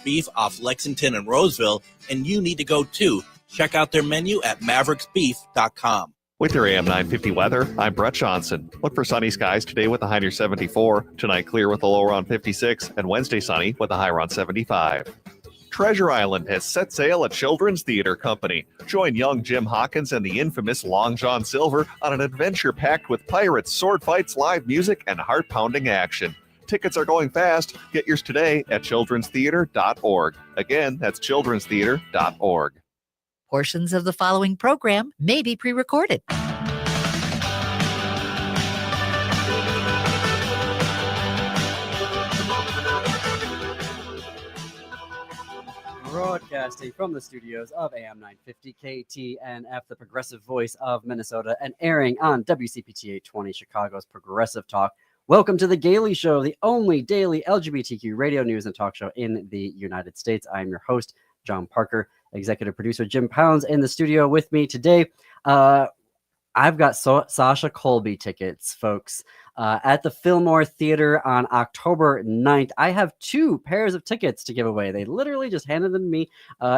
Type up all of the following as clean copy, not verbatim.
Beef off Lexington and Roseville, and you need to go too. Check out their menu at mavericksbeef.com. With your AM 950 weather, I'm Brett Johnson. Look for sunny skies today with a high near 74, tonight clear with a low around 56, and Wednesday sunny with a high around 75. Treasure Island has set sail at Children's Theater Company. Join young Jim Hawkins and the infamous Long John Silver on an adventure packed with pirates, sword fights, live music, and heart-pounding action. Tickets are going fast. Get yours today at childrenstheater.org. Again, that's childrenstheater.org. Portions of the following program may be pre-recorded. Broadcasting from the studios of AM 950 KTNF, the progressive voice of Minnesota, and airing on WCPT 820, Chicago's Progressive Talk. Welcome to The Gailey Show, the only daily LGBTQ radio news and talk show in the United States. I'm your host, John Parker. Executive producer Jim Pounds in the studio with me today. I've got Sasha Colby tickets, folks, at the Fillmore Theater on October 9th. I have 2 pairs of tickets to give away. They literally just handed them to me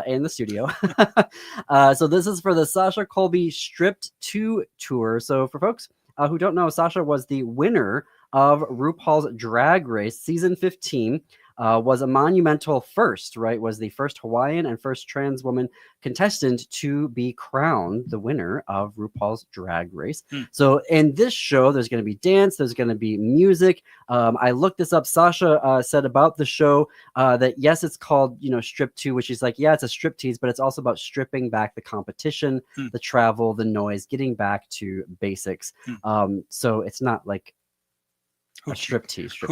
in the studio. So this is for the Sasha Colby Stripped 2 tour. So for folks who don't know, Sasha was the winner of RuPaul's Drag Race season 15. Was a monumental first, right? Was the first Hawaiian and first trans woman contestant to be crowned the winner of RuPaul's Drag Race. So in this show, there's going to be dance, there's going to be music. I looked this up. Sasha said about the show that yes, it's called, Strip 2, which is like, yeah, it's a striptease, but it's also about stripping back the competition, the travel, the noise, getting back to basics. So it's not like a striptease show.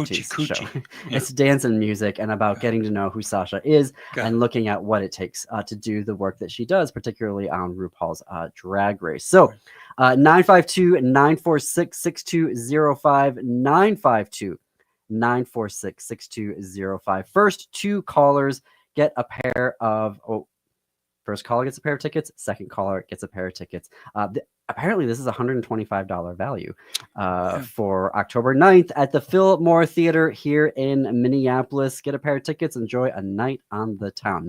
Yeah. It's dance and music and about getting to know who Sasha is and looking at what it takes to do the work that she does, particularly on RuPaul's Drag Race. So 952-946-6205, 952-946-6205. First 2 callers get a pair of, first caller gets a pair of tickets, second caller gets a pair of tickets. Apparently, this is a $125 value for October 9th at the Fillmore Theater here in Minneapolis. Get a pair of tickets. Enjoy a night on the town.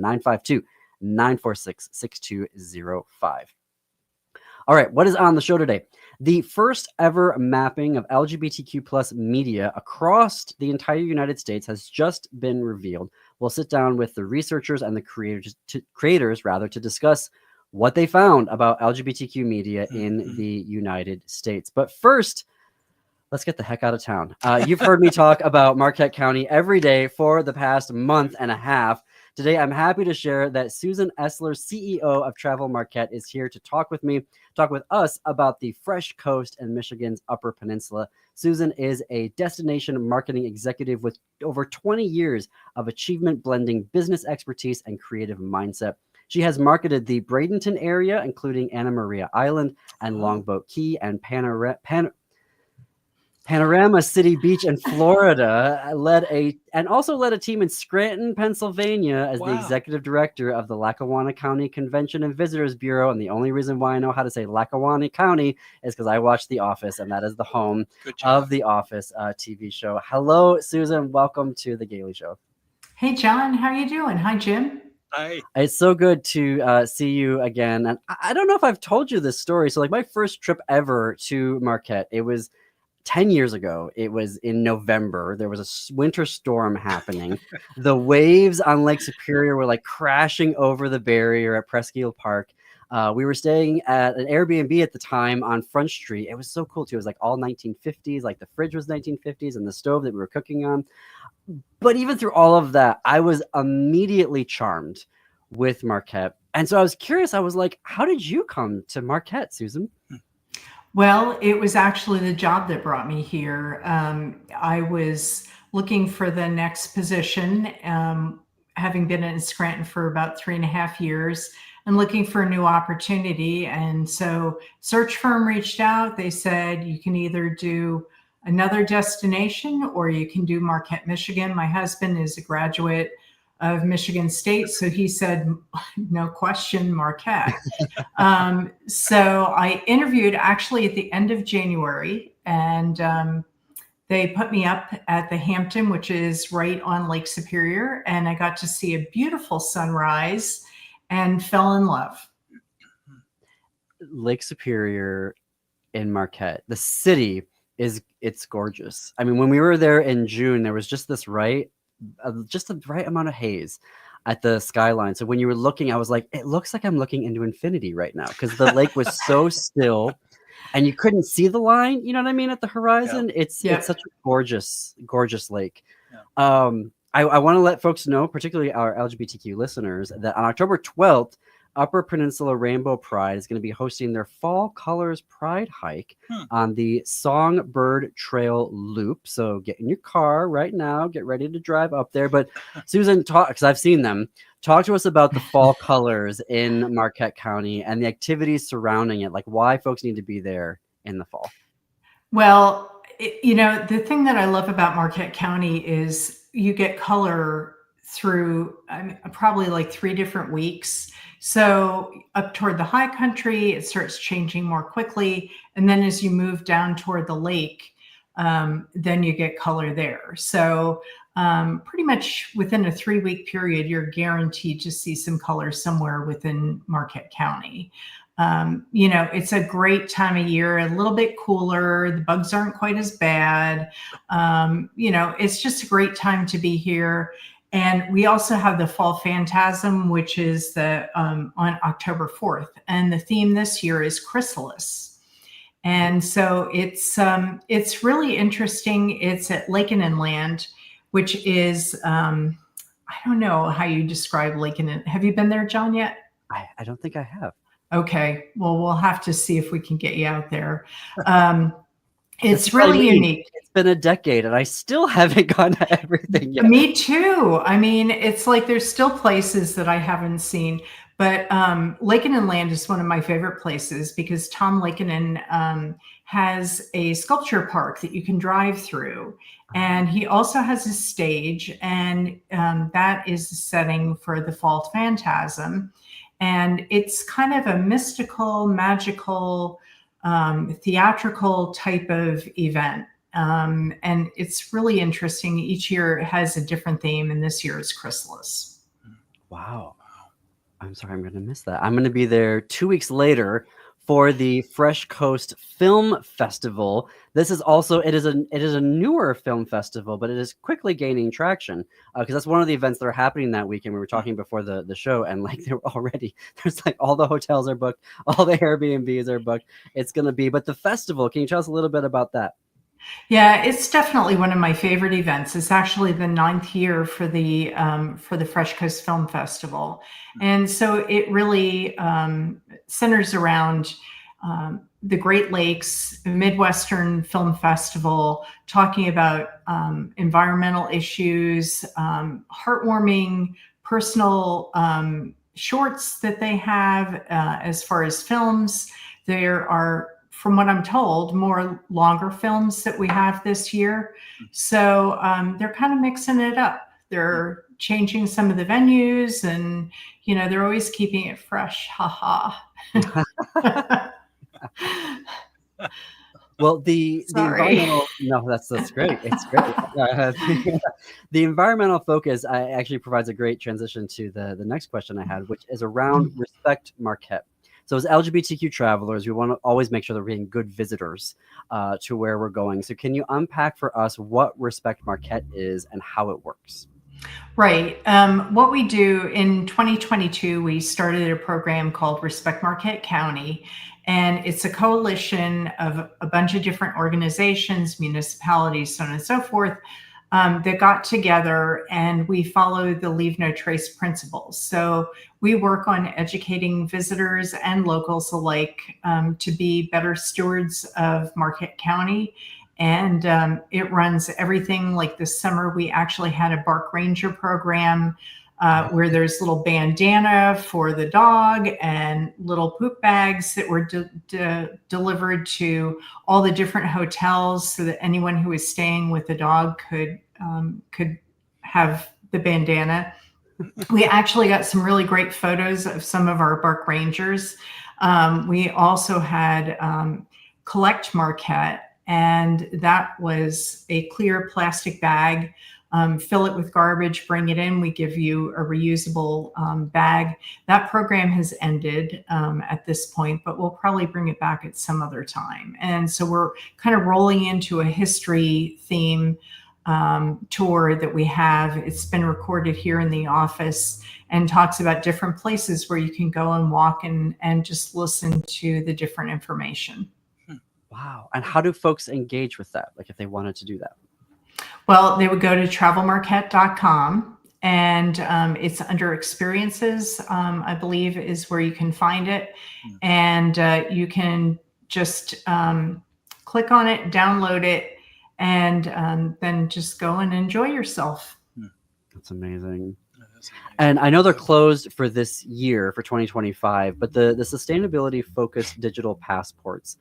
952-946-6205. All right, what is on the show today? The first ever mapping of LGBTQ plus media across the entire United States has just been revealed. We'll sit down with the researchers and the creators to discuss what they found about LGBTQ media in the United States. But first, let's get the heck out of town. You've heard me talk about Marquette County every day for the past month and a half. Today, I'm happy to share that Susan Essler, CEO of Travel Marquette, is here to talk with us about the Fresh Coast and Michigan's Upper Peninsula. Susan is a destination marketing executive with over 20 years of achievement blending business expertise and creative mindset. She has marketed the Bradenton area, including Anna Maria Island and Longboat Key and Panorama City Beach in Florida, and also led a team in Scranton, Pennsylvania as the executive director of the Lackawanna County Convention and Visitors Bureau. And the only reason why I know how to say Lackawanna County is because I watched The Office, and that is the home of The Office TV show. Hello, Susan. Welcome to The Gailey Show. Hey, John. How are you doing? Hi, Jim. Hi. It's so good to see you again. And I don't know if I've told you this story. So like my first trip ever to Marquette, it was 10 years ago. It was in November. There was a winter storm happening. The waves on Lake Superior were like crashing over the barrier at Presqu'île Park. We were staying at an Airbnb at the time on Front Street. It was so cool too. It was like all 1950s, like the fridge was 1950s and the stove that we were cooking on. But even through all of that, I was immediately charmed with Marquette. And so I was curious. I was like, how did you come to Marquette, Susan? Well, it was actually the job that brought me here. I was looking for the next position, having been in Scranton for about 3.5 years and looking for a new opportunity. And so search firm reached out. They said, you can either do another destination or you can do Marquette, Michigan. My husband is a graduate of Michigan State. So he said, no question, Marquette. So I interviewed actually at the end of January, and They put me up at the Hampton, which is right on Lake Superior, and I got to see a beautiful sunrise and fell in love. Lake Superior in Marquette, the city it's gorgeous. I mean, when we were there in June, there was just the right amount of haze at the skyline. So when you were looking, I was like, it looks like I'm looking into infinity right now, because the lake was so still and you couldn't see the line, you know what I mean, at the horizon. Yeah. It's such a gorgeous lake. Yeah. I want to let folks know, particularly our LGBTQ listeners, that on October 12th, Upper Peninsula Rainbow Pride is going to be hosting their Fall Colors Pride hike on the Songbird Trail Loop. So get in your car right now, get ready to drive up there. But Susan, because I've seen them, talk to us about the fall colors in Marquette County and the activities surrounding it, like why folks need to be there in the fall. Well, the thing that I love about Marquette County is you get color through probably like 3 different weeks. So up toward the high country, it starts changing more quickly. And then as you move down toward the lake, then you get color there. So pretty much within a 3-week period, you're guaranteed to see some color somewhere within Marquette County. It's a great time of year, a little bit cooler. The bugs aren't quite as bad. It's just a great time to be here. And we also have the Fall Phantasm, which is on October 4th. And the theme this year is chrysalis. And so it's really interesting. It's at Lake and Inland, which is, I don't know how you describe Lake and Inland. Have you been there, John, yet? I don't think I have. Okay. Well, we'll have to see if we can get you out there. It's really unique. It's been a decade and I still haven't gone to everything yet. Me too. I mean, it's like there's still places that I haven't seen, but Laken and Land is one of my favorite places because Tom Lakenin has a sculpture park that you can drive through. And he also has a stage, and that is the setting for the Fall Phantasm. And it's kind of a mystical, magical, theatrical type of event. And it's really interesting. Each year it has a different theme, and this year is chrysalis. Wow. I'm sorry, I'm going to miss that. I'm going to be there 2 weeks later for the Fresh Coast Film Festival. This is also, it is a newer film festival, but it is quickly gaining traction because that's one of the events that are happening that weekend. We were talking before the show, and like there's like all the hotels are booked, all the Airbnbs are booked. It's going to be, but the festival, can you tell us a little bit about that? Yeah, it's definitely one of my favorite events. It's actually the 9th year for the Fresh Coast Film Festival. And so it really centers around the Great Lakes Midwestern Film Festival, talking about environmental issues, heartwarming personal shorts that they have as far as films. There are, from what I'm told, more longer films that we have this year. So they're kind of mixing it up. They're changing some of the venues, and they're always keeping it fresh. Ha ha. Well, the environmental, no, that's great. It's great. The environmental focus actually provides a great transition to the next question I had, which is around Respect Marquette. So as LGBTQ travelers, we want to always make sure that we're being good visitors to where we're going. So can you unpack for us what Respect Marquette is and how it works? Right. What we do in 2022, we started a program called Respect Marquette County, and it's a coalition of a bunch of different organizations, municipalities, so on and so forth, that got together, and we follow the Leave No Trace principles. So we work on educating visitors and locals alike to be better stewards of Marquette County. And it runs everything. Like this summer, we actually had a Bark Ranger program where there's little bandana for the dog and little poop bags that were delivered to all the different hotels so that anyone who was staying with the dog could have the bandana. We actually got some really great photos of some of our Bark Rangers. We also had Collect Marquette, And that was a clear plastic bag. Fill it with garbage, bring it in. We give you a reusable bag. That program has ended at this point, but we'll probably bring it back at some other time. And so we're kind of rolling into a history theme tour that we have. It's been recorded here in the office and talks about different places where you can go and walk and just listen to the different information. Wow. And how do folks engage with that? Like if they wanted to do that? Well, they would go to travelmarquette.com, and it's under experiences, I believe is where you can find it. And you can just click on it, download it, and then just go and enjoy yourself. That's amazing. And I know they're closed for this year, for 2025, but the sustainability focused digital passports,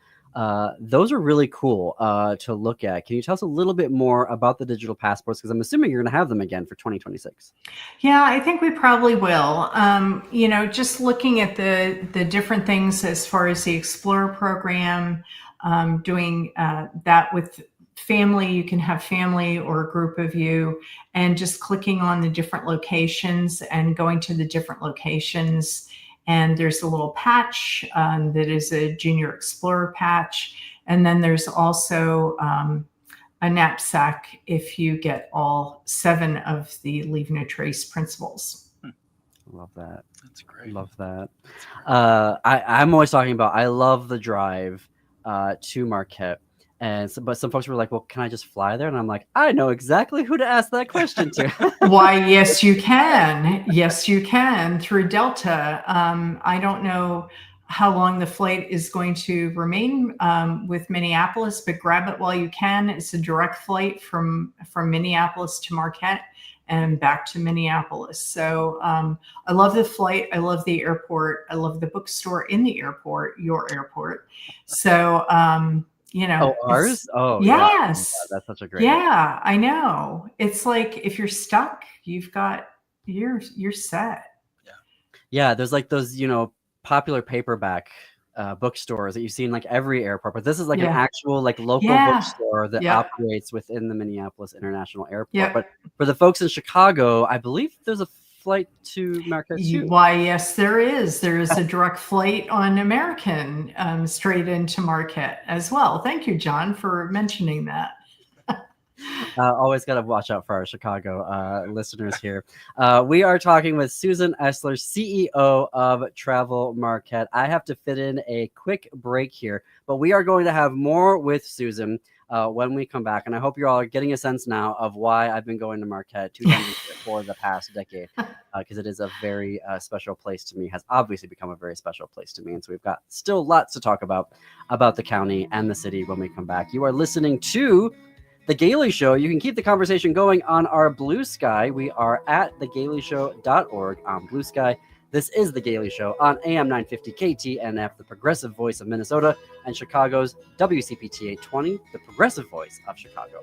those are really cool to look at. Can you tell us a little bit more about the digital passports? Because I'm assuming you're going to have them again for 2026. Yeah, I think we probably will. Just looking at the different things as far as the Explorer program, doing that with family, you can have family or a group of you, and just clicking on the different locations and going to the different locations. And there's a little patch that is a Junior Explorer patch. And then there's also a knapsack if you get all 7 of the Leave No Trace principles. Love that. That's great. Love that. I'm always talking about, I love the drive to Marquette. But some folks were like, well, can I just fly there? And I'm like, I know exactly who to ask that question to. Why, yes, you can. Yes, you can through Delta. I don't know how long the flight is going to remain with Minneapolis, but grab it while you can. It's a direct flight from Minneapolis to Marquette and back to Minneapolis. So I love the flight. I love the airport. I love the bookstore in the airport, your airport. So, ours? Oh, yes. Yeah, that's such a great. Yeah, I know. It's like if you're stuck, you're set. Yeah, there's like those, popular paperback bookstores that you see in like every airport, but this is like an actual like local bookstore that operates within the Minneapolis International Airport. Yeah. But for the folks in Chicago, I believe there's a flight to Marquette too. Why, yes, there is. There is a direct flight on American straight into Marquette as well. Thank you, John, for mentioning that. Always got to watch out for our Chicago listeners here. We are talking with Susan Essler, CEO of Travel Marquette. I have to fit in a quick break here, but we are going to have more with Susan when we come back. And I hope you're all getting a sense now of why I've been going to Marquette 2 times for the past decade, because it is a very special place to me, has obviously become a very special place to me. And so we've got still lots to talk about the county and the city when we come back. You are listening to The Gailey Show. You can keep the conversation going on our Blue Sky. We are at thegaileyshow.org on Blue Sky. This is The Gailey Show on AM 950 KTNF, the progressive voice of Minnesota, and Chicago's WCPT 820, the progressive voice of Chicago.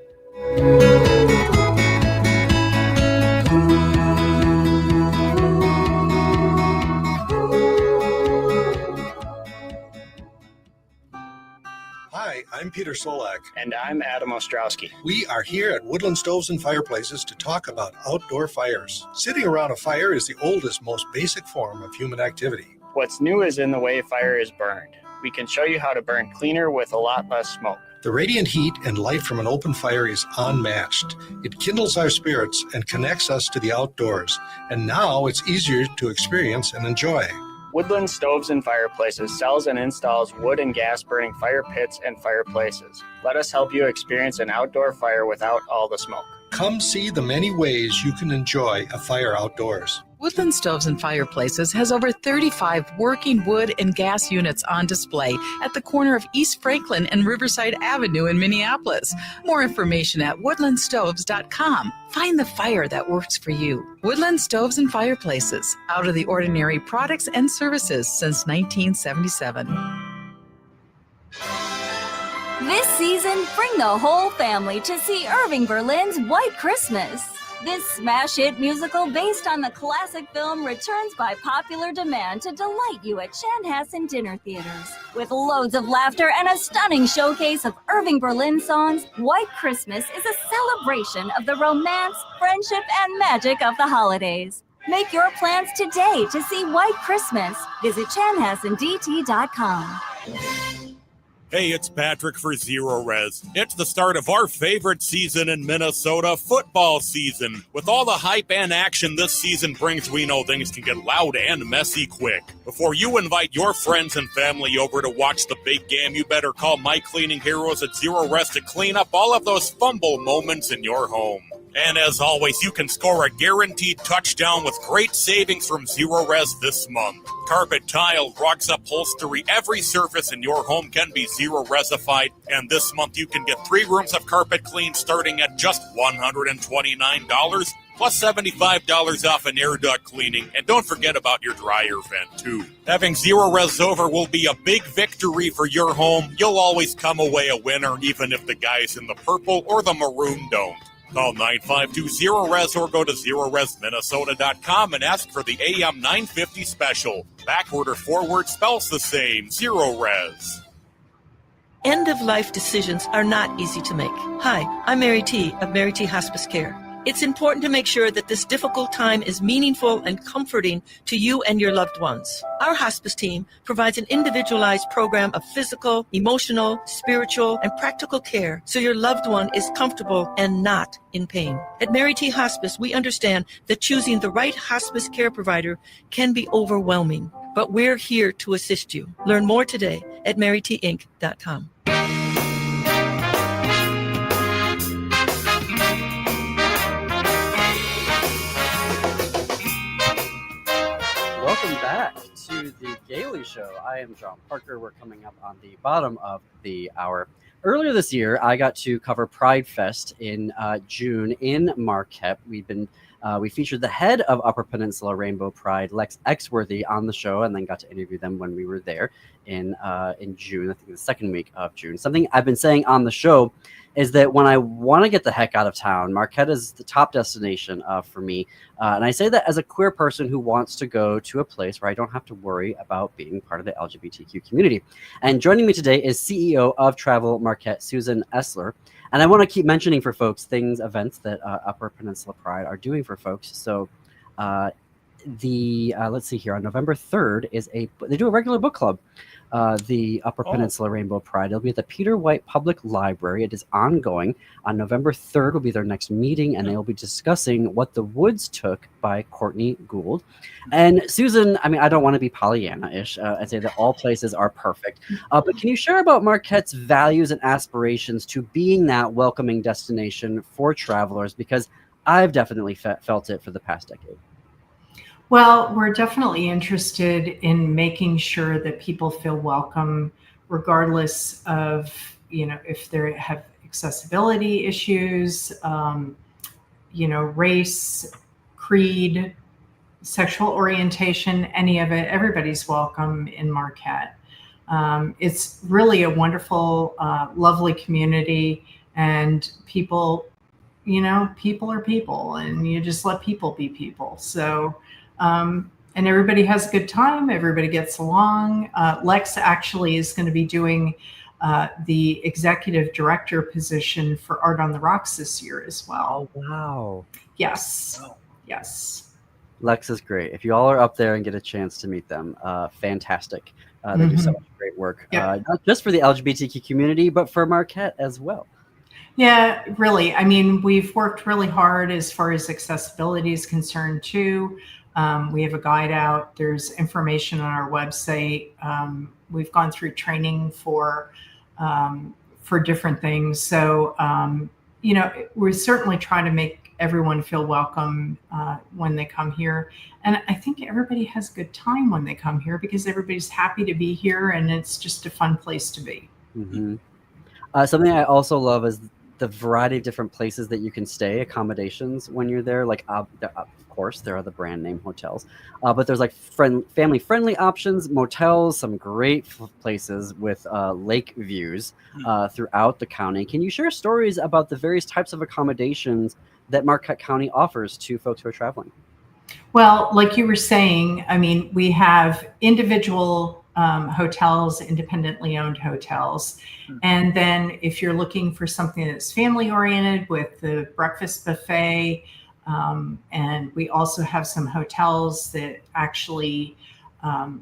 Hi, I'm Peter Solak. And I'm Adam Ostrowski. We are here at Woodland Stoves and Fireplaces to talk about outdoor fires. Sitting around a fire is the oldest, most basic form of human activity. What's new is in the way fire is burned. We can show you how to burn cleaner with a lot less smoke. The radiant heat and light from an open fire is unmatched. It kindles our spirits and connects us to the outdoors. And now it's easier to experience and enjoy. Woodland Stoves and Fireplaces sells and installs wood and gas burning fire pits and fireplaces. Let us help you experience an outdoor fire without all the smoke. Come see the many ways you can enjoy a fire outdoors. Woodland Stoves and Fireplaces has over 35 working wood and gas units on display at the corner of East Franklin and Riverside Avenue in Minneapolis. More information at woodlandstoves.com. Find the fire that works for you. Woodland Stoves and Fireplaces, out of the ordinary products and services since 1977. This season, bring the whole family to see Irving Berlin's White Christmas. This smash hit musical based on the classic film returns by popular demand to delight you at Chanhassen dinner theaters. With loads of laughter and a stunning showcase of Irving Berlin songs, White Christmas is a celebration of the romance, friendship, and magic of the holidays. Make your plans today to see White Christmas. Visit chanhassendt.com. Hey, it's Patrick for Zero Res. It's the start of our favorite season in Minnesota, football season. With all the hype and action this season brings, we know things can get loud and messy quick. Before you invite your friends and family over to watch the big game, you better call my cleaning heroes at Zero Res to clean up all of those fumble moments in your home. And as always, you can score a guaranteed touchdown with great savings from Zero Res this month. Carpet, tile, rugs, upholstery, every surface in your home can be Zero Resified. And this month you can get 3 rooms of carpet clean starting at just $129, plus $75 off an air duct cleaning. And don't forget about your dryer vent, too. Having Zero Res over will be a big victory for your home. You'll always come away a winner, even if the guys in the purple or the maroon don't. Call 952-ZERO-RES or go to ZeroResMinnesota.com and ask for the AM 950 special. Backward or forward spells the same. Zero Res. End-of-life decisions are not easy to make. Hi, I'm Mary T. of Mary T. Hospice Care. It's important to make sure that this difficult time is meaningful and comforting to you and your loved ones. Our hospice team provides an individualized program of physical, emotional, spiritual, and practical care so your loved one is comfortable and not in pain. At Mary T. Hospice, we understand that choosing the right hospice care provider can be overwhelming, but we're here to assist you. Learn more today at marytinc.com. Welcome back to the Gailey Show. I am John Parker. We're coming up on the bottom of the hour. Earlier this year, I got to cover Pride Fest in June in Marquette. We featured the head of Upper Peninsula Rainbow Pride, Lex Exworthy, on the show, and then got to interview them when we were there in June. I think the second week of June. Something I've been saying on the show is that when I want to get the heck out of town, Marquette is the top destination for me. And I say that as a queer person who wants to go to a place where I don't have to worry about being part of the LGBTQ community. And joining me today is CEO of Travel Marquette, Susan Essler. And I want to keep mentioning for folks events that Upper Peninsula Pride are doing for folks. So let's see here, on November 3rd they do a regular book club. The Upper Peninsula Rainbow Pride. It'll be at the Peter White Public Library. It is ongoing. On November 3rd will be their next meeting, and they'll be discussing What the Woods Took by Courtney Gould. And Susan, I mean, I don't want to be Pollyanna-ish and say that all places are perfect, but can you share about Marquette's values and aspirations to being that welcoming destination for travelers? Because I've definitely felt it for the past decade. Well, we're definitely interested in making sure that people feel welcome, regardless of, if they have accessibility issues, race, creed, sexual orientation, any of it. Everybody's welcome in Marquette. It's really a wonderful, lovely community, and people are people, and you just let people be people. So, and everybody has a good time. Everybody gets along. Lex actually is going to be doing the executive director position for Art on the Rocks this year as well. Oh, wow. Yes. Yes. Lex is great. If you all are up there and get a chance to meet them, fantastic. They do so much great work, not just for the LGBTQ community, but for Marquette as well. Yeah, really. I mean, we've worked really hard as far as accessibility is concerned too. We have a guide out. There's information on our website. We've gone through training for different things. So, we're certainly trying to make everyone feel welcome when they come here. And I think everybody has a good time when they come here because everybody's happy to be here, and it's just a fun place to be. Mm-hmm. Something I also love is the variety of different places that you can stay, accommodations when you're there. Like, of course, there are the brand name hotels, but there's like family friendly options, motels, some great places with lake views throughout the county. Can you share stories about the various types of accommodations that Marquette County offers to folks who are traveling? Well, like you were saying, I mean, we have individual hotels, independently owned hotels. And then if you're looking for something that's family oriented with the breakfast buffet, and we also have some hotels that actually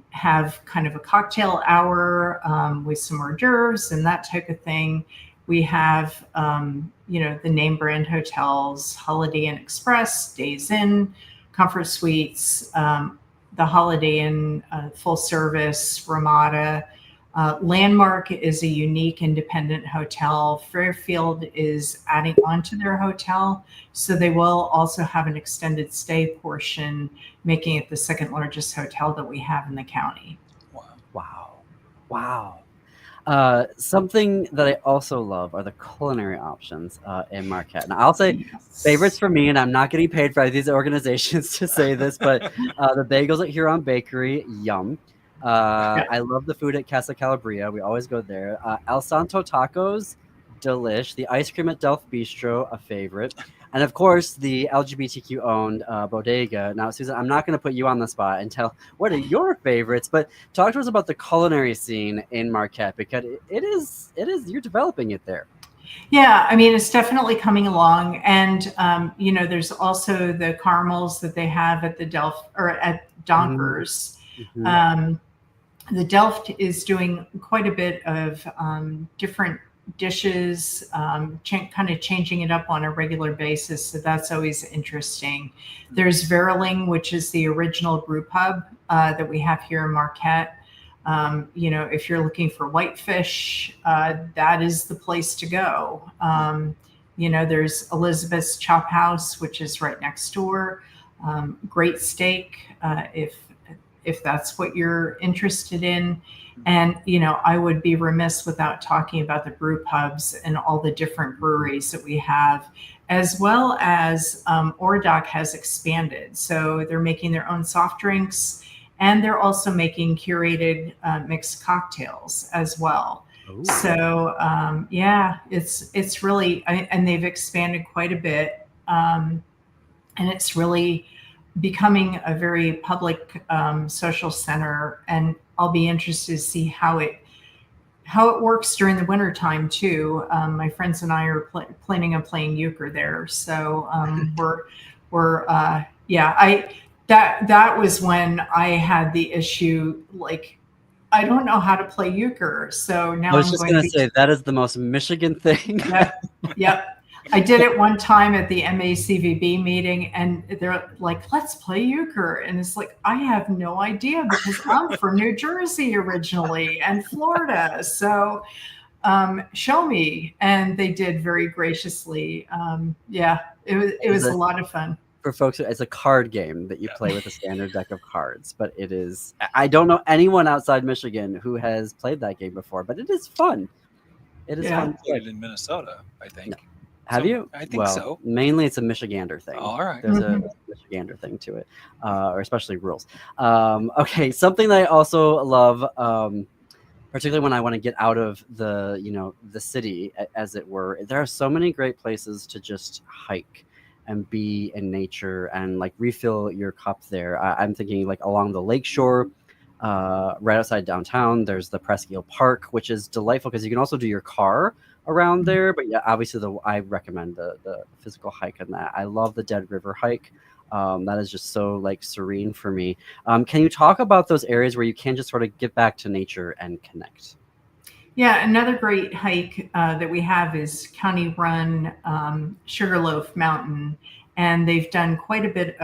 have kind of a cocktail hour with some hors d'oeuvres and that type of thing. We have, the name brand hotels, Holiday Inn Express, Days Inn, Comfort Suites, the Holiday Inn full service, Ramada. Landmark is a unique independent hotel. Fairfield is adding on to their hotel. So they will also have an extended stay portion, making it the second largest hotel that we have in the county. Wow. Something that I also love are the culinary options in Marquette. Now, I'll say favorites for me, and I'm not getting paid by these organizations to say this, but the bagels at Huron Bakery, yum. I love the food at Casa Calabria. We always go there. El Santo Tacos, delish. The ice cream at Delph Bistro, a favorite. And of course, the LGBTQ owned bodega. Now, Susan, I'm not going to put you on the spot and tell what are your favorites, but talk to us about the culinary scene in Marquette, because it is you're developing it there. Yeah, I mean, it's definitely coming along. And, there's also the caramels that they have at the Delph or at Donkers. The Delft is doing quite a bit of different dishes, kind of changing it up on a regular basis. So that's always interesting. There's Verling, which is the original brew pub that we have here in Marquette. If you're looking for whitefish, that is the place to go. There's Elizabeth's Chop House, which is right next door. Great steak, if that's what you're interested in. And, I would be remiss without talking about the brew pubs and all the different breweries that we have, as well as Oradoc has expanded. So they're making their own soft drinks, and they're also making curated mixed cocktails as well. Ooh. So, it's really, and they've expanded quite a bit. And it's really becoming a very public social center, and I'll be interested to see how it works during the winter time too. My friends and I are planning on playing euchre there, so that was when I had the issue, like, I don't know how to play euchre, so now I was just going to say that is the most Michigan thing. Yep. I did it one time at the MACVB meeting, and they're like, let's play euchre. And it's like, I have no idea, because I'm from New Jersey originally and Florida. So show me. And they did very graciously. It was a lot of fun. For folks, it's a card game that you play with a standard deck of cards, but it is, I don't know anyone outside Michigan who has played that game before, but it is fun. It is fun. Played it in Minnesota, I think. No. Have you? I think so. Mainly it's a Michigander thing. Oh, all right. There's a Michigander thing to it, or especially rules. Okay, something that I also love, particularly when I want to get out of the city, as it were. There are so many great places to just hike and be in nature and like refill your cup there. I'm thinking like along the lakeshore, right outside downtown. There's the Presque Isle Park, which is delightful because you can also do your car around there, but yeah, obviously I recommend the physical hike on that. I love the Dead River hike. That is just so like serene for me. Can you talk about those areas where you can just sort of get back to nature and connect? Yeah, another great hike that we have is county run Sugarloaf Mountain, and they've done quite a bit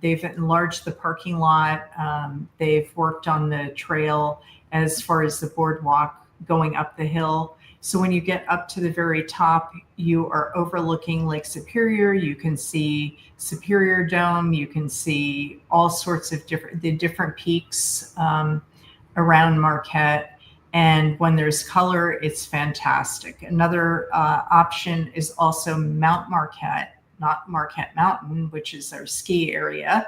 they've enlarged the parking lot. They've worked on the trail as far as the boardwalk going up the hill. So when you get up to the very top, you are overlooking Lake Superior. You can see Superior Dome. You can see all sorts of different peaks around Marquette. And when there's color, it's fantastic. Another option is also Mount Marquette, not Marquette Mountain, which is our ski area.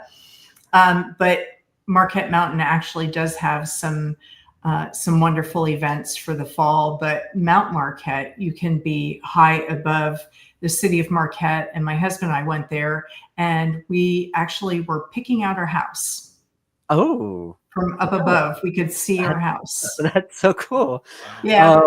But Marquette Mountain actually does have some wonderful events for the fall, but Mount Marquette, you can be high above the city of Marquette, and my husband and I went there, and we actually were picking out our house. Oh, from up above, we could see our house. That's so cool. Yeah.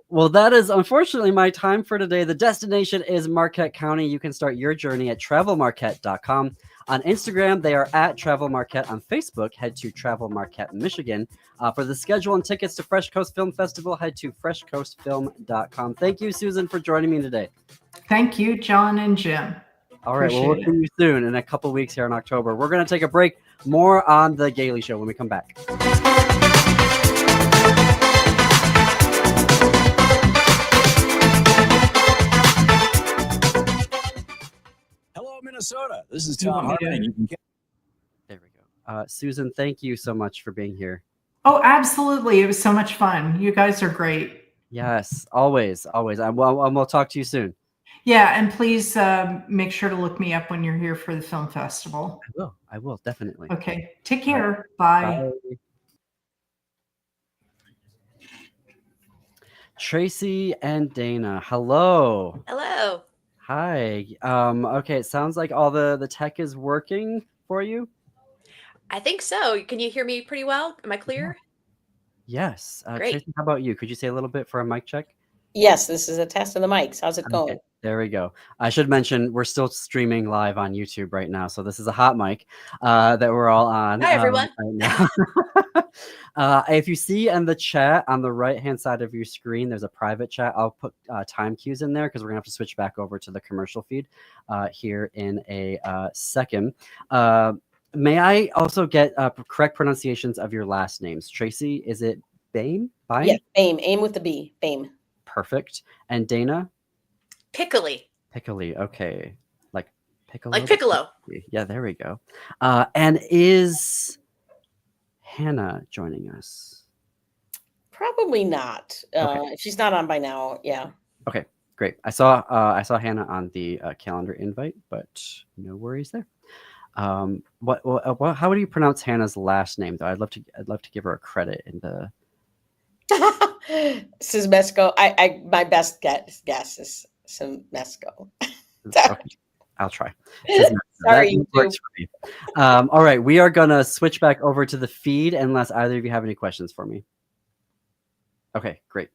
Well, that is unfortunately my time for today. The destination is Marquette County. You can start your journey at travelmarquette.com. On Instagram, they are at Travel Marquette. On Facebook, head to Travel Marquette, Michigan. For the schedule and tickets to Fresh Coast Film Festival, head to freshcoastfilm.com. Thank you, Susan, for joining me today. Thank you, John and Jim. All right, well, we'll see you soon in a couple weeks here in October. We're going to take a break. More on The Gaily Show when we come back. Hello, Minnesota. This is Tom Hartman. There we go. Susan, thank you so much for being here. Oh, absolutely. It was so much fun. You guys are great. Yes, always. We'll talk to you soon. Yeah, and please make sure to look me up when you're here for the film festival. I will, definitely. Okay, take care. Bye. Bye. Tracy and Dana, hello. Hello. Hi. Okay, it sounds like all the tech is working for you. I think so. Can you hear me pretty well? Am I clear? Yes. Great. Tracy, how about you? Could you say a little bit for a mic check? Yes, this is a test of the mics. How's it going? Okay, there we go. I should mention we're still streaming live on YouTube right now. So this is a hot mic that we're all on. Hi, everyone. Right now. If you see in the chat on the right-hand side of your screen, there's a private chat. I'll put time cues in there because we're going to have to switch back over to the commercial feed here in a second. May I also get correct pronunciations of your last names? Tracy, is it Bain? Yeah, Bain. Aim with the B. Bain. Perfect. And Dana? Piccoli. Piccoli. Okay. Like Piccolo? Like Piccolo. Yeah, there we go. And is Hannah joining us? Probably not. Okay. If she's not on by now, yeah. Okay, great. I saw Hannah on the calendar invite, but no worries there. How would you pronounce Hannah's last name though? I'd love to give her a credit in the Sismesco. My best guess is Sismesco. Okay, I'll try. Sorry, works for me. All right, we are gonna switch back over to the feed unless either of you have any questions for me. Okay, great.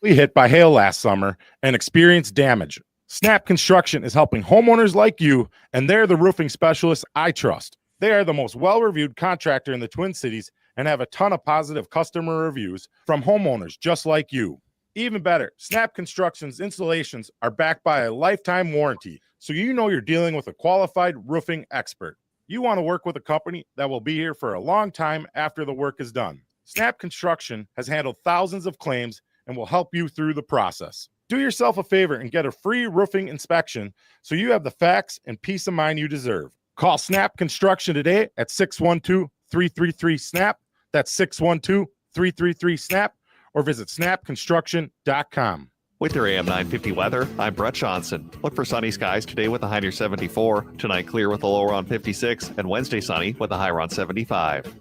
We hit by hail last summer and experienced damage. Snap Construction is helping homeowners like you, and they're the roofing specialists I trust. They are the most well-reviewed contractor in the Twin Cities and have a ton of positive customer reviews from homeowners just like you. Even better, Snap Construction's installations are backed by a lifetime warranty, so you know you're dealing with a qualified roofing expert. You want to work with a company that will be here for a long time after the work is done. Snap Construction has handled thousands of claims and will help you through the process. Do yourself a favor and get a free roofing inspection so you have the facts and peace of mind you deserve. Call Snap Construction today at 612-333-SNAP. That's 612-333-SNAP, or visit snapconstruction.com. With your AM 950 weather, I'm Brett Johnson. Look for sunny skies today with a high near 74. Tonight clear with a low around 56. And Wednesday sunny with a high around 75.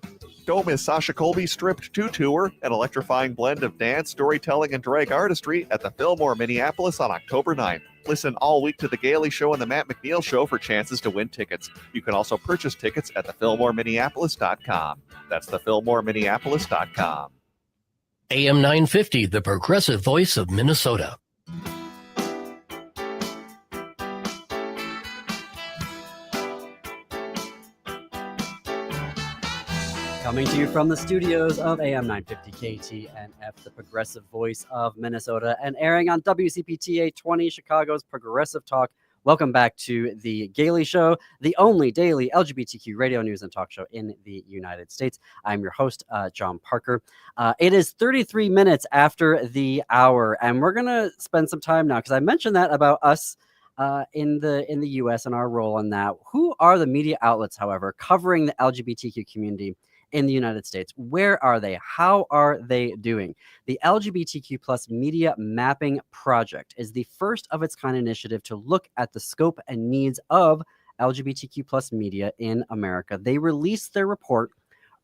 Don't miss Sasha Colby's Stripped 2 tour, an electrifying blend of dance, storytelling, and drag artistry at the Fillmore, Minneapolis on October 9th. Listen all week to The Gaily Show and The Matt McNeil Show for chances to win tickets. You can also purchase tickets at thefillmoreminneapolis.com. That's thefillmoreminneapolis.com. AM 950, the progressive voice of Minnesota. Coming to you from the studios of AM 950 KTNF, the progressive voice of Minnesota, and airing on WCPTA 20, Chicago's Progressive Talk. Welcome back to The Gaily Show, the only daily LGBTQ radio news and talk show in the United States. I'm your host, John Parker. It is 33 minutes after the hour, and we're going to spend some time now, because I mentioned that about us in the U.S. and our role in that. Who are the media outlets, however, covering the LGBTQ community in the United States? Where are they? How are they doing? The LGBTQ plus media mapping project is the first of its kind initiative to look at the scope and needs of LGBTQ plus media in America. They released their report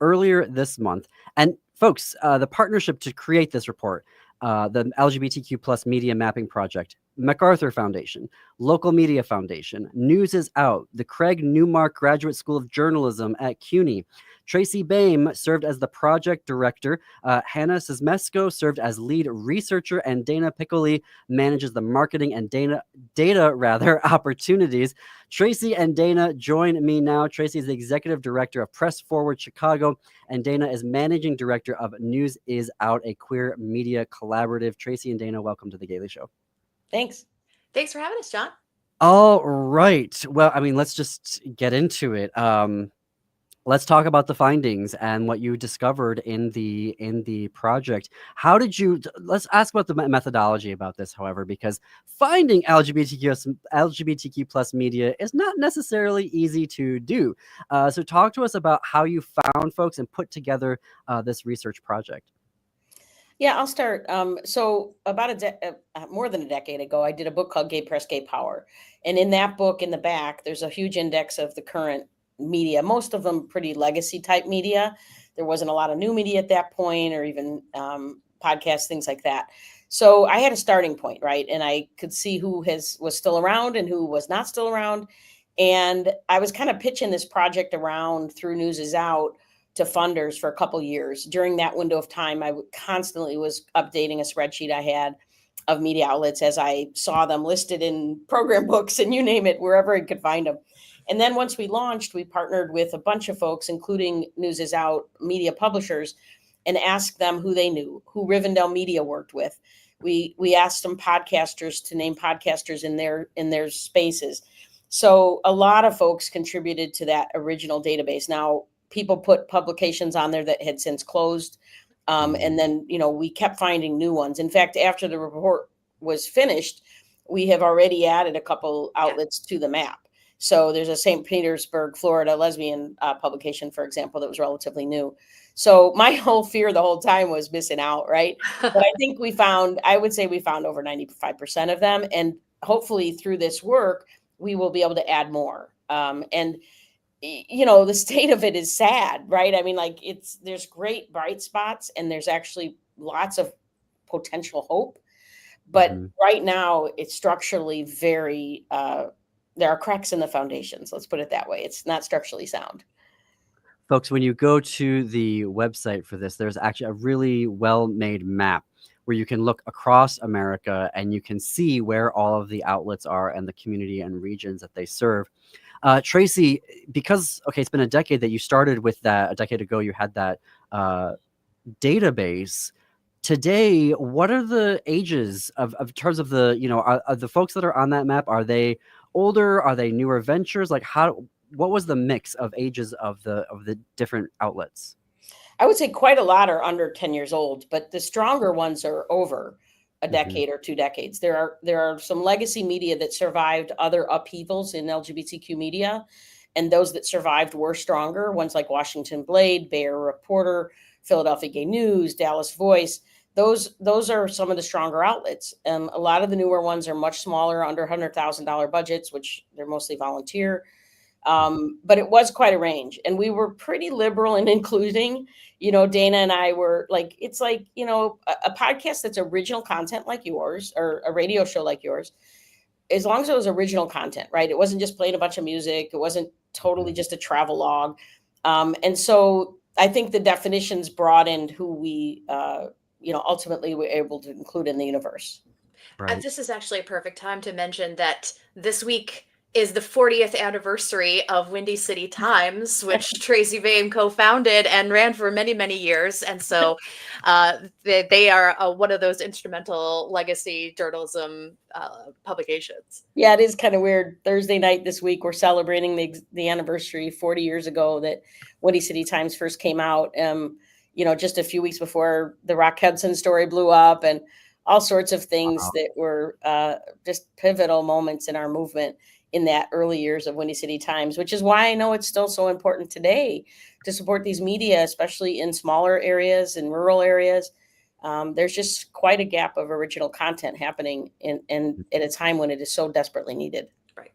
earlier this month. And folks, the partnership to create this report, the LGBTQ plus media mapping project, MacArthur Foundation, Local Media Foundation, News is Out, the Craig Newmark Graduate School of Journalism at CUNY. Tracy Boehm served as the project director. Hannah Sismesko served as lead researcher, and Dana Piccoli manages the marketing and data opportunities. Tracy and Dana join me now. Tracy is the executive director of Press Forward Chicago, and Dana is managing director of News is Out, a queer media collaborative. Tracy and Dana, welcome to The Gailey Show. Thanks. Thanks for having us, John. All right. Well, I mean, let's just get into it. Let's talk about the findings and what you discovered in the project. How did you? Let's ask about the methodology about this, however, because finding LGBTQ plus media is not necessarily easy to do. So, talk to us about how you found folks and put together this research project. Yeah, I'll start. So about more than a decade ago, I did a book called Gay Press, Gay Power. And in that book, in the back, there's a huge index of the current media, most of them pretty legacy type media. There wasn't a lot of new media at that point, or even podcasts, things like that. So I had a starting point, right? And I could see who was still around and who was not still around. And I was kind of pitching this project around through News is Out to funders for a couple years. During that window of time, I constantly was updating a spreadsheet I had of media outlets as I saw them listed in program books and you name it, wherever I could find them. And then once we launched, we partnered with a bunch of folks, including News is Out media publishers, and asked them who they knew, who Rivendell Media worked with. We asked some podcasters to name podcasters in their spaces. So a lot of folks contributed to that original database. Now, people put publications on there that had since closed. And then, we kept finding new ones. In fact, after the report was finished, we have already added a couple outlets to the map. So there's a St. Petersburg, Florida lesbian publication, for example, that was relatively new. So my whole fear the whole time was missing out, right? But I think I would say we found over 95% of them. And hopefully through this work, we will be able to add more. And the state of it is sad, right? I mean, there's great bright spots and there's actually lots of potential hope. But right now it's structurally very, there are cracks in the foundations. Let's put it that way. It's not structurally sound. Folks, when you go to the website for this, there's actually a really well-made map where you can look across America and you can see where all of the outlets are and the community and regions that they serve. Tracy, because, it's been a decade that you started with that. A decade ago, you had that database. Today, what are the ages of terms of the, are the folks that are on that map? Are they older? Are they newer ventures? What was the mix of ages of the different outlets? I would say quite a lot are under 10 years old, but the stronger ones are over a decade or 2 decades. There are some legacy media that survived other upheavals in LGBTQ media, and those that survived were stronger. Ones like Washington Blade, Bayer Reporter, Philadelphia Gay News, Dallas Voice. Those are some of the stronger outlets. A lot of the newer ones are much smaller, under $100,000 budgets, which they're mostly volunteer. But it was quite a range, and we were pretty liberal in including, Dana and I were like, it's like, a podcast that's original content like yours, or a radio show like yours, as long as it was original content, right? It wasn't just playing a bunch of music. It wasn't totally just a travel log. And so I think the definitions broadened who we, ultimately were able to include in the universe. Right. This is actually a perfect time to mention that this week is the 40th anniversary of Windy City Times, which Tracy Boehm co-founded and ran for many, many years. And so they are one of those instrumental legacy journalism publications. Yeah, it is kind of weird. Thursday night this week, we're celebrating the anniversary 40 years ago that Windy City Times first came out, just a few weeks before the Rock Hudson story blew up, and all sorts of things that were just pivotal moments in our movement in that early years of Windy City Times, which is why I know it's still so important today to support these media, especially in smaller areas and rural areas. There's just quite a gap of original content happening in at a time when it is so desperately needed. Right.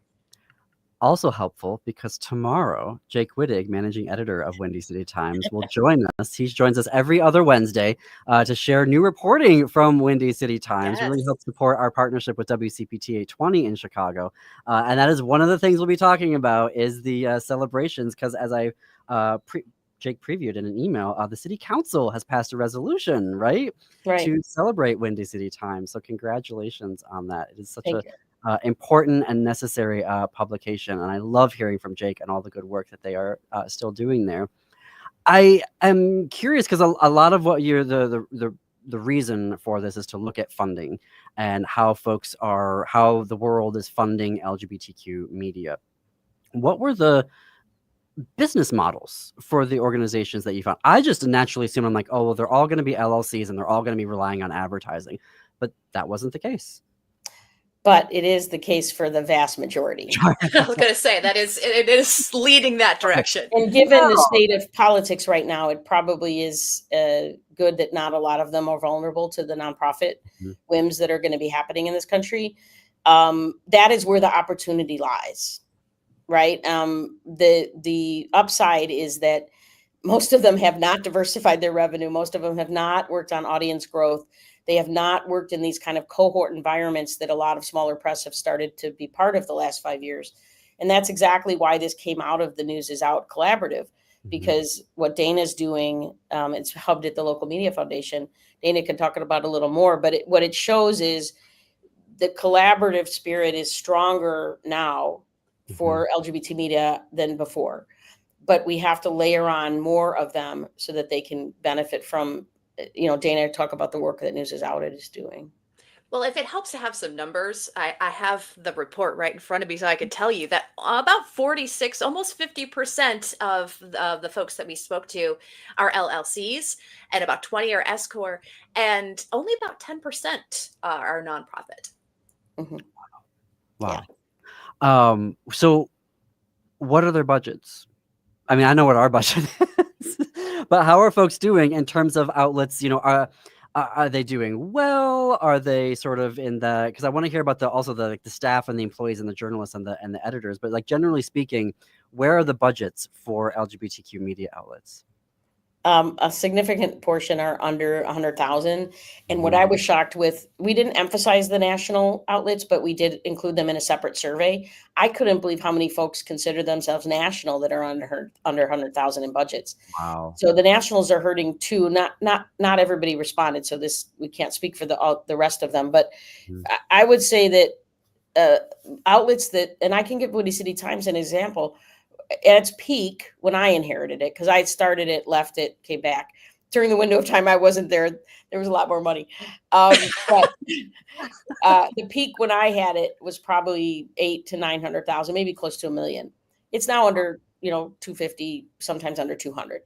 Also helpful because tomorrow, Jake Wittig, managing editor of Windy City Times, will join us. He joins us every other Wednesday to share new reporting from Windy City Times. Yes. Really help support our partnership with WCPT 820 in Chicago. And that is one of the things we'll be talking about is the celebrations, because as I Jake previewed in an email, the city council has passed a resolution, right? To celebrate Windy City Times. So congratulations on that. It is such Thank a important and necessary publication, and I love hearing from Jake and all the good work that they are still doing there. I am curious because a lot of what you're the reason for this is to look at funding and how the world is funding LGBTQ media. What were the business models for the organizations that you found? I just naturally assume, I'm like, oh, well, they're all going to be LLCs and they're all going to be relying on advertising, but that wasn't the case. But it is the case for the vast majority. I was going to say it is leading that direction. And given the state of politics right now, it probably is good that not a lot of them are vulnerable to the nonprofit whims that are going to be happening in this country. That is where the opportunity lies, right? The upside is that most of them have not diversified their revenue. Most of them have not worked on audience growth. They have not worked in these kind of cohort environments that a lot of smaller press have started to be part of the last 5 years. And that's exactly why this came out of the News Is Out collaborative, because what Dana's doing, it's hubbed at the Local Media Foundation. Dana can talk about it a little more, but what it shows is the collaborative spirit is stronger now for LGBT media than before. But we have to layer on more of them so that they can benefit from, Dana, talk about the work that News Is Out is doing. Well, if it helps to have some numbers, I have the report right in front of me, so I could tell you that about 46, almost 50% of the folks that we spoke to are LLCs, and about 20 are S Corp, and only about 10% are nonprofit. Wow. So what are their budgets? I mean, I know what our budget is, but how are folks doing in terms of outlets? Are they doing well? Are they sort of in the? Because I want to hear about the staff and the employees and the journalists and the editors. But like generally speaking, where are the budgets for LGBTQ media outlets? A significant portion are under 100,000. And what I was shocked with, we didn't emphasize the national outlets, but we did include them in a separate survey. I couldn't believe how many folks consider themselves national that are under 100,000 in budgets. Wow. So the nationals are hurting too. Not everybody responded. So we can't speak for the rest of them, but I would say that outlets that, and I can give Windy City Times an example. At its peak, when I inherited it, because I started it, left it, came back. During the window of time I wasn't there, there was a lot more money. But the peak when I had it was probably 800,000 to 900,000, maybe close to $1 million. It's now under 250, sometimes under 200.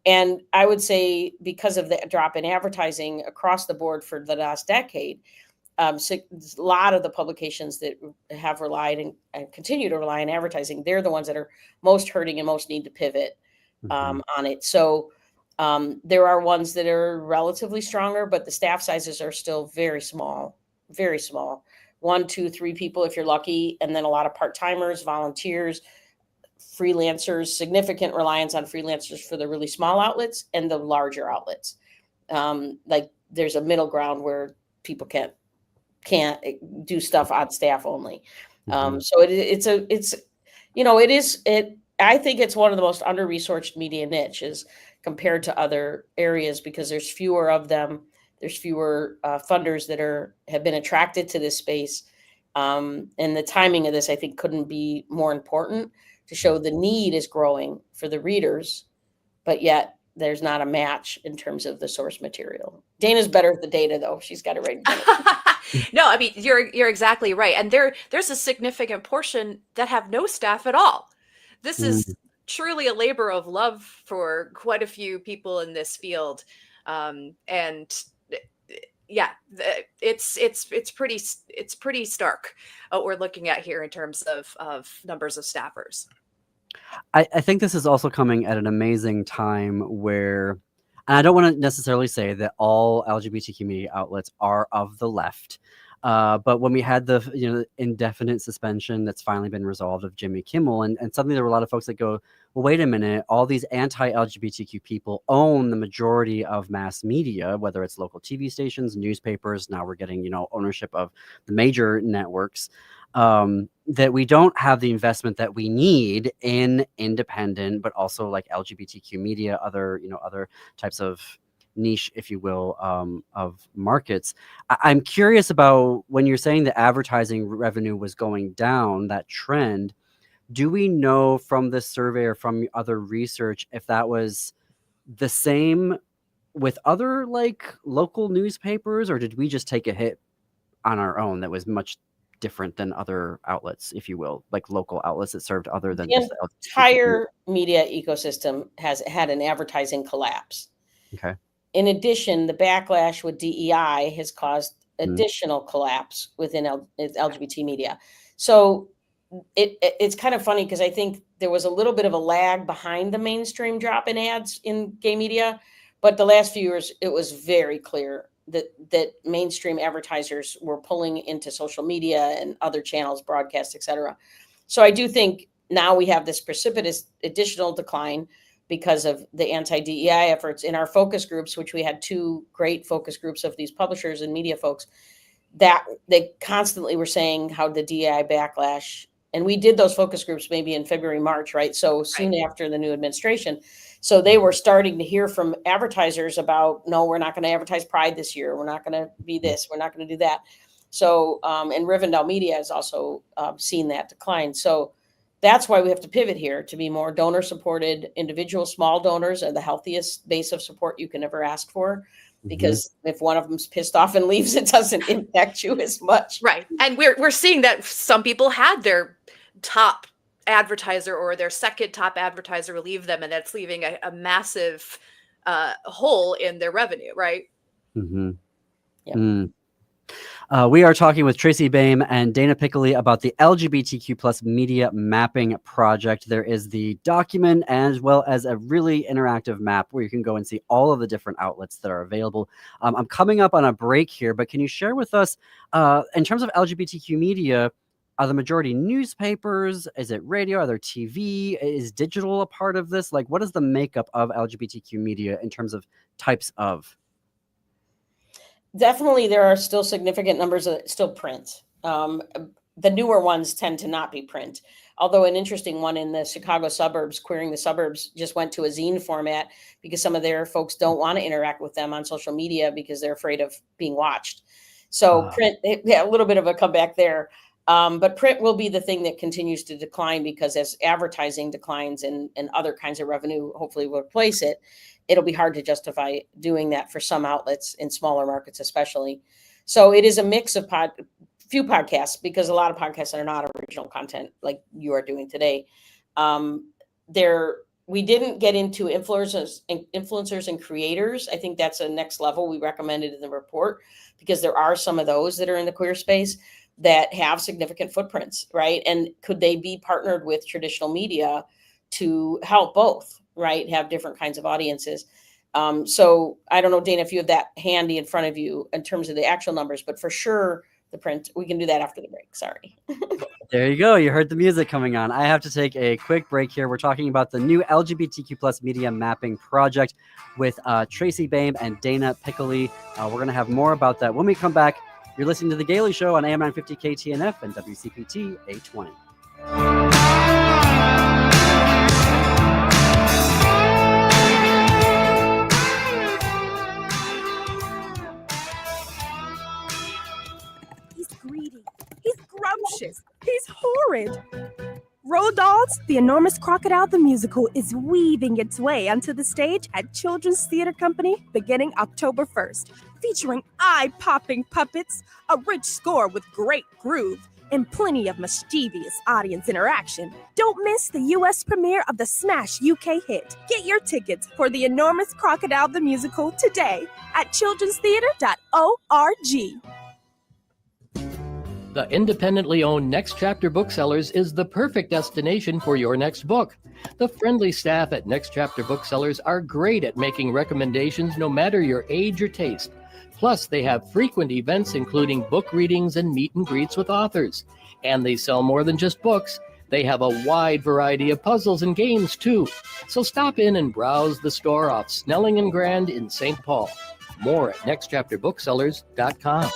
And I would say because of the drop in advertising across the board for the last decade, a lot of the publications that have relied and continue to rely on advertising, they're the ones that are most hurting and most need to pivot on it. So there are ones that are relatively stronger, but the staff sizes are still very small, very small. 1, 2, 3 people if you're lucky, and then a lot of part-timers, volunteers, freelancers, significant reliance on freelancers for the really small outlets and the larger outlets. Like there's a middle ground where people can't do stuff on staff only. So I think it's one of the most under-resourced media niches compared to other areas because there's fewer of them. There's fewer funders that have been attracted to this space. And the timing of this, I think, couldn't be more important to show the need is growing for the readers, but yet there's not a match in terms of the source material. Dana's better at the data, though. She's got it right in front of her. No, I mean, you're exactly right. And there's a significant portion that have no staff at all. This is truly a labor of love for quite a few people in this field. And yeah, it's pretty stark what we're looking at here in terms of numbers of staffers. I think this is also coming at an amazing time where, and I don't want to necessarily say that all LGBTQ media outlets are of the left, But when we had the indefinite suspension that's finally been resolved of Jimmy Kimmel, and suddenly there were a lot of folks that go, well, wait a minute, all these anti-LGBTQ people own the majority of mass media, whether it's local TV stations, newspapers. Now we're getting ownership of the major networks. That we don't have the investment that we need in independent, but also like LGBTQ media, other types of niche, if you will, of markets. I'm curious about when you're saying the advertising revenue was going down, that trend. Do we know from this survey or from other research if that was the same with other like local newspapers, or did we just take a hit on our own that was much different than other outlets, if you will, like local outlets that served other than just The entire media ecosystem has had an advertising collapse. Okay. In addition, the backlash with DEI has caused additional collapse within LGBT media. So it's kind of funny because I think there was a little bit of a lag behind the mainstream drop in ads in gay media, but the last few years it was very clear that mainstream advertisers were pulling into social media and other channels, broadcast, etc. So I do think now we have this precipitous additional decline because of the anti-DEI efforts in our focus groups, which we had 2 great focus groups of these publishers and media folks, that they constantly were saying how the DEI backlash, and we did those focus groups maybe in February, March, right? So soon after the new administration. So they were starting to hear from advertisers about, no, we're not going to advertise Pride this year. We're not going to be this. We're not going to do that. So, and Rivendell Media has also seen that decline. So that's why we have to pivot here to be more donor supported. Individual small donors are the healthiest base of support you can ever ask for, because if one of them's pissed off and leaves, it doesn't impact you as much. Right. And we're seeing that some people had their top advertiser or their second top advertiser leave them, and that's leaving a massive hole in their revenue, right? We are talking with Tracy Baim and Dana Piccoli about the LGBTQ plus media mapping project. There is the document as well as a really interactive map where you can go and see all of the different outlets that are available. I'm coming up on a break here, but can you share with us, in terms of LGBTQ media, are the majority newspapers? Is it radio? Are there TV? Is digital a part of this? Like, what is the makeup of LGBTQ media in terms of types of? Definitely, there are still significant numbers of still print. The newer ones tend to not be print. Although an interesting one in the Chicago suburbs, Queering the Suburbs, just went to a zine format because some of their folks don't want to interact with them on social media because they're afraid of being watched. So print, a little bit of a comeback there. But print will be the thing that continues to decline, because as advertising declines and other kinds of revenue hopefully will replace it, it'll be hard to justify doing that for some outlets in smaller markets, especially. So it is a mix of few podcasts, because a lot of podcasts are not original content like you are doing today. We didn't get into influencers and creators. I think that's a next level we recommended in the report, because there are some of those that are in the queer space that have significant footprints, right? And could they be partnered with traditional media to help both, right? Have different kinds of audiences. So I don't know, Dana, if you have that handy in front of you in terms of the actual numbers, but for sure the print, we can do that after the break. Sorry. There you go. You heard the music coming on. I have to take a quick break here. We're talking about the new LGBTQ plus media mapping project with Tracy Baim and Dana Piccoli. We're going to have more about that when we come back. You're listening to The Gailey Show on AM 950 KTNF and WCPT 820. He's greedy. He's scrumptious. He's horrid. Roald Dahl's The Enormous Crocodile the Musical is weaving its way onto the stage at Children's Theatre Company beginning October 1st, featuring eye-popping puppets, a rich score with great groove, and plenty of mischievous audience interaction. Don't miss the U.S. premiere of the smash UK hit. Get your tickets for The Enormous Crocodile the Musical today at childrenstheatre.org. The independently owned Next Chapter Booksellers is the perfect destination for your next book. The friendly staff at Next Chapter Booksellers are great at making recommendations no matter your age or taste. Plus, they have frequent events including book readings and meet and greets with authors. And they sell more than just books. They have a wide variety of puzzles and games, too. So stop in and browse the store off Snelling and Grand in St. Paul. More at nextchapterbooksellers.com.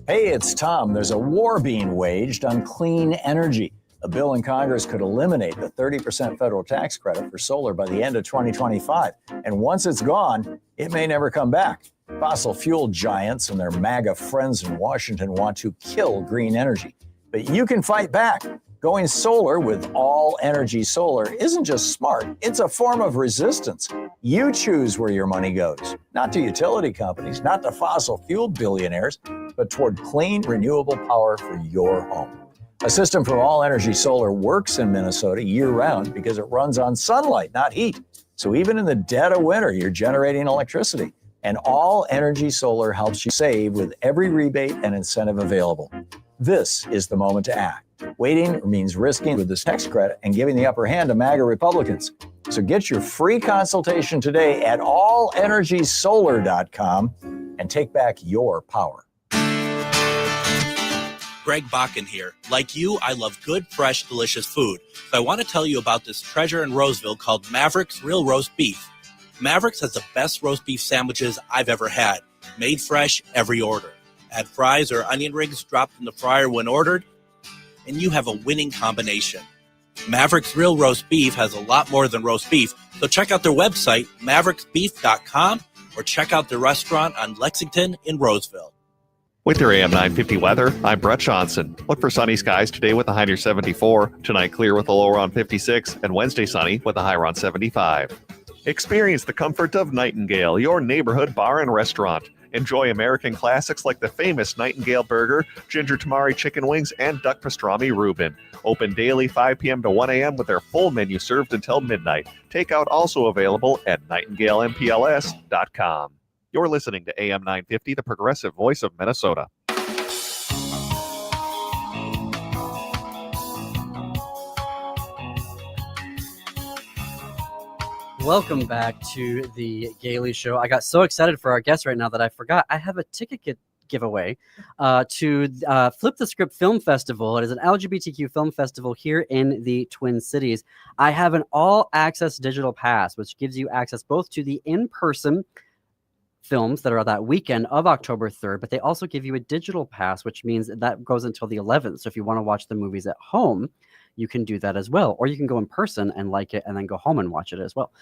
Hey, it's Tom. There's a war being waged on clean energy. A bill in Congress could eliminate the 30% federal tax credit for solar by the end of 2025. And once it's gone, it may never come back. Fossil fuel giants and their MAGA friends in Washington want to kill green energy. But you can fight back. Going solar with all energy solar isn't just smart, it's a form of resistance. You choose where your money goes, not to utility companies, not to fossil fuel billionaires, but toward clean, renewable power for your home. A system from all energy solar works in Minnesota year-round because it runs on sunlight, not heat. So even in the dead of winter, you're generating electricity. And all energy solar helps you save with every rebate and incentive available. This is the moment to act. Waiting means risking with this tax credit and giving the upper hand to MAGA Republicans. So get your free consultation today at allenergysolar.com and take back your power. Greg Bakken here. Like you, I love good, fresh, delicious food. So I want to tell you about this treasure in Roseville called Maverick's Real Roast Beef. Maverick's has the best roast beef sandwiches I've ever had. Made fresh every order. Add fries or onion rings dropped in the fryer when ordered, and you have a winning combination. Maverick's Real Roast Beef has a lot more than roast beef, so check out their website, mavericksbeef.com, or check out their restaurant on Lexington in Roseville. With your AM 950 weather, I'm Brett Johnson. Look for sunny skies today with a high near 74, tonight clear with a low around 56, and Wednesday sunny with a high around 75. Experience the comfort of Nightingale, your neighborhood bar and restaurant. Enjoy American classics like the famous Nightingale Burger, Ginger Tamari Chicken Wings, and Duck Pastrami Reuben. Open daily 5 p.m. to 1 a.m. with their full menu served until midnight. Takeout also available at nightingalempls.com. You're listening to AM 950, the progressive voice of Minnesota. Welcome back to the Gailey Show. I got so excited for our guest right now that I forgot I have a ticket giveaway to Flip the Script Film Festival. It is an LGBTQ film festival here in the Twin Cities. I have an all-access digital pass, which gives you access both to the in-person films that are that weekend of October 3rd, but they also give you a digital pass, which means that goes until the 11th. So if you want to watch the movies at home, you can do that as well. Or you can go in person and like it and then go home and watch it as well.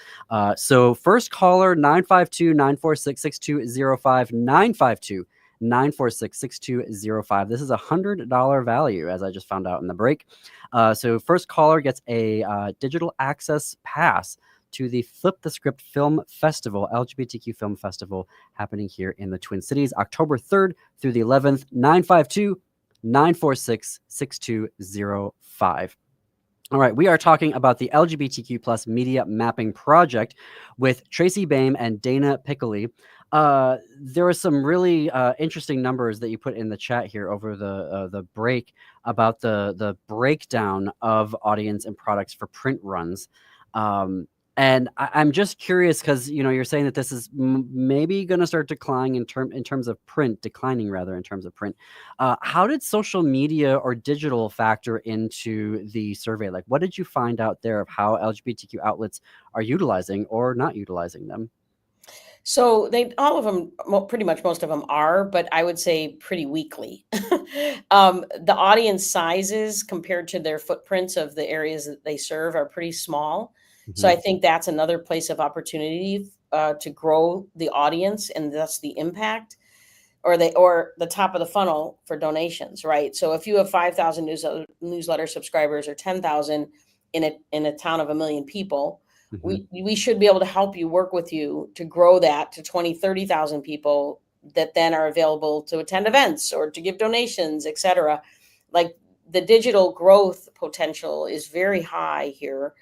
So first caller, 952-946-6205, 952-946-6205. This is $100 value, as I just found out in the break. So first caller gets a digital access pass to the Flip the Script Film Festival, LGBTQ Film Festival, happening here in the Twin Cities, October 3rd through the 11th, 952-946-6205. All right, we are talking about the LGBTQ plus media mapping project with Tracy Boehm and Dana Piccoli. There were some really interesting numbers that you put in the chat here over the break about the breakdown of audience and products for print runs. And I'm just curious because, you know, you're saying that this is maybe going to start declining in terms of print. How did social media or digital factor into the survey? Like, what did you find out there of how LGBTQ outlets are utilizing or not utilizing them? So all of them, pretty much most of them are, but I would say pretty weakly. The audience sizes compared to their footprints of the areas that they serve are pretty small. So I think that's another place of opportunity to grow the audience and thus the impact, or the top of the funnel for donations, right? So if you have 5,000 newsletter subscribers or 10,000 in a town of 1 million people, we should be able to help you, work with you to grow that to 20, 30,000 people that then are available to attend events or to give donations, et cetera. Like, the digital growth potential is very high here.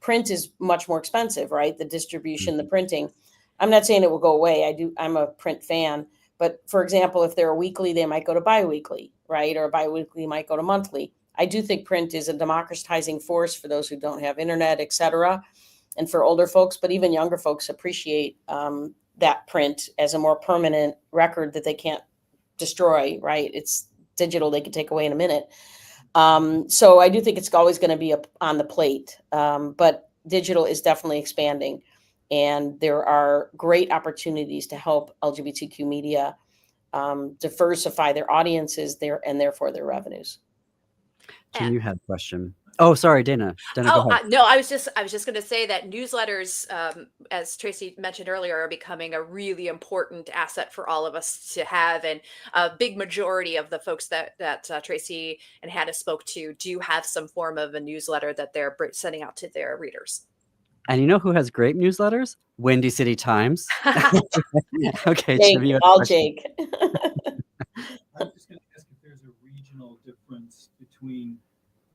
Print is much more expensive, right? The distribution, the printing. I'm not saying it will go away. I'm a print fan. But for example, if they're weekly, they might go to biweekly, right? Or biweekly might go to monthly. I do think print is a democratizing force for those who don't have internet, et cetera, and for older folks, but even younger folks appreciate that print as a more permanent record that they can't destroy, right? It's digital, they can take away in a minute. So I do think it's always going to be on the plate, but digital is definitely expanding, and there are great opportunities to help LGBTQ media diversify their audiences and therefore their revenues. Jim, you had a question. Oh, sorry, Dana. Dana, go ahead. No, I was just going to say that newsletters, as Tracy mentioned earlier, are becoming a really important asset for all of us to have, and a big majority of the folks that Tracy and Hannah spoke to do have some form of a newsletter that they're sending out to their readers. And you know who has great newsletters? Windy City Times. Okay, Jake, Jim, all Jake. I'm just going to ask if there's a regional difference between.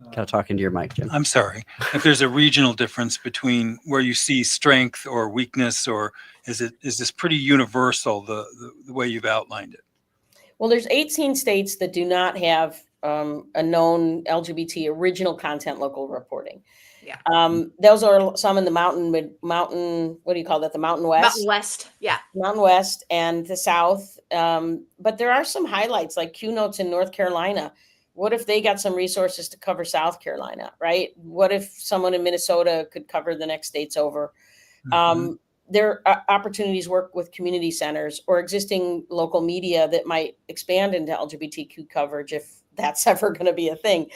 Kind of talking to your mic, Jim. I'm sorry. If there's a regional difference between where you see strength or weakness, or is this pretty universal, the way you've outlined it? Well, there's 18 states that do not have a known LGBT original content local reporting. Yeah. Those are some in the mountain, what do you call that? The Mountain West? Mountain West, yeah. Mountain West and the South. But there are some highlights like Q Notes in North Carolina. What if they got some resources to cover South Carolina, right? What if someone in Minnesota could cover the next states over? Mm-hmm. There are opportunities work with community centers or existing local media that might expand into LGBTQ coverage if that's ever going to be a thing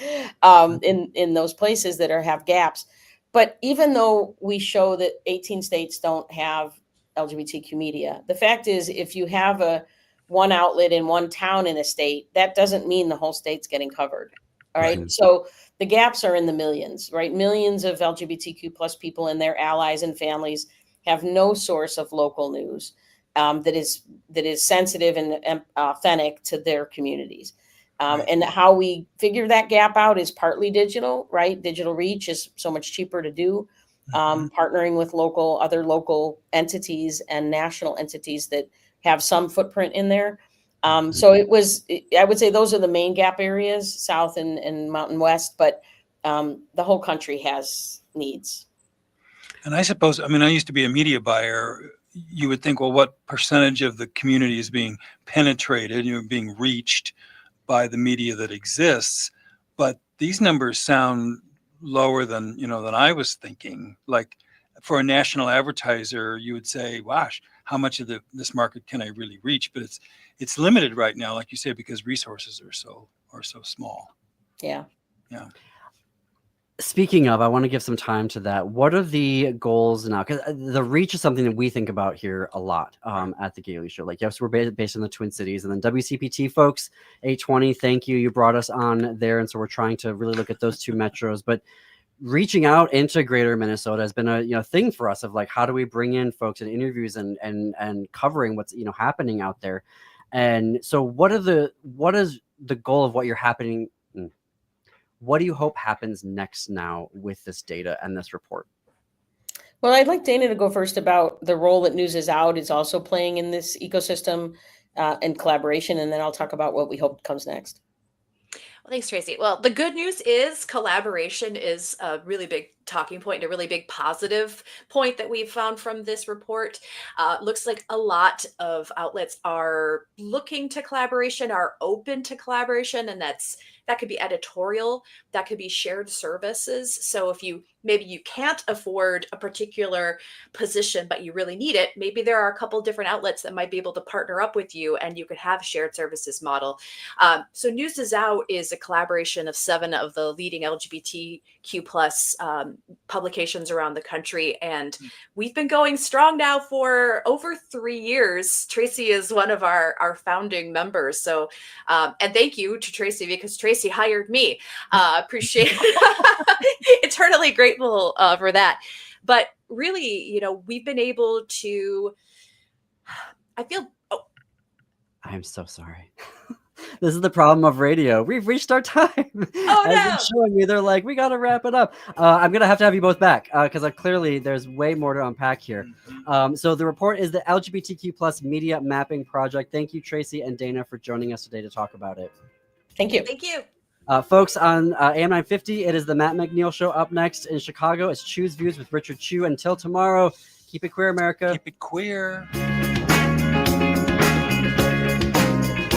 in those places that have gaps. But even though we show that 18 states don't have LGBTQ media, the fact is if you have one outlet in one town in a state, that doesn't mean the whole state's getting covered. All right. Mm-hmm. So the gaps are in the millions, right? Millions of LGBTQ plus people and their allies and families have no source of local news that is sensitive and authentic to their communities. And how we figure that gap out is partly digital, right? Digital reach is so much cheaper to do. Partnering with other local entities and national entities that have some footprint in there. So I would say those are the main gap areas, South and Mountain West, but the whole country has needs. And I suppose, I used to be a media buyer. You would think, well, what percentage of the community is being penetrated, being reached by the media that exists? But these numbers sound lower than I was thinking. Like for a national advertiser, you would say, gosh, how much of this market can I really reach? But it's limited right now, like you say, because resources are so small. Yeah. Yeah. Speaking of, I want to give some time to that. What are the goals now? Because the reach is something that we think about here a lot at the Gailey Show. Like, yes, we're based in the Twin Cities, and then WCPT folks, 820, thank you. You brought us on there, and so we're trying to really look at those two metros. But reaching out into Greater Minnesota has been a thing for us of like, how do we bring in folks and interviews and covering what's happening out there. And so, what is the goal of what you're happening? What do you hope happens next now with this data and this report? Well, I'd like Dana to go first about the role that News is Out is also playing in this ecosystem and collaboration, and then I'll talk about what we hope comes next. Well, thanks, Tracy. Well, the good news is collaboration is a really big talking point and a really big positive point that we've found from this report. Looks like a lot of outlets are looking to collaboration, are open to collaboration, and that could be editorial, that could be shared services. So if maybe you can't afford a particular position, but you really need it, maybe there are a couple different outlets that might be able to partner up with you and you could have shared services model. So News is Out is a collaboration of 7 of the leading LGBTQ plus publications around the country. And we've been going strong now for over 3 years. Tracy is one of our founding members. So, and thank you to Tracy because Tracy hired me. Appreciate it. Eternally grateful for that. But really, we've been able to, I'm so sorry. This is the problem of radio. We've reached our time. Oh, no. As they're showing me, they're like, we got to wrap it up. I'm going to have you both back because clearly there's way more to unpack here. So the report is the LGBTQ plus media mapping project. Thank you, Tracy and Dana, for joining us today to talk about it. Thank you. Thank you. Folks, on AM 950, it is the Matt McNeil Show. Up next in Chicago, it's Choose Views with Richard Chu. Until tomorrow, keep it queer, America. Keep it queer.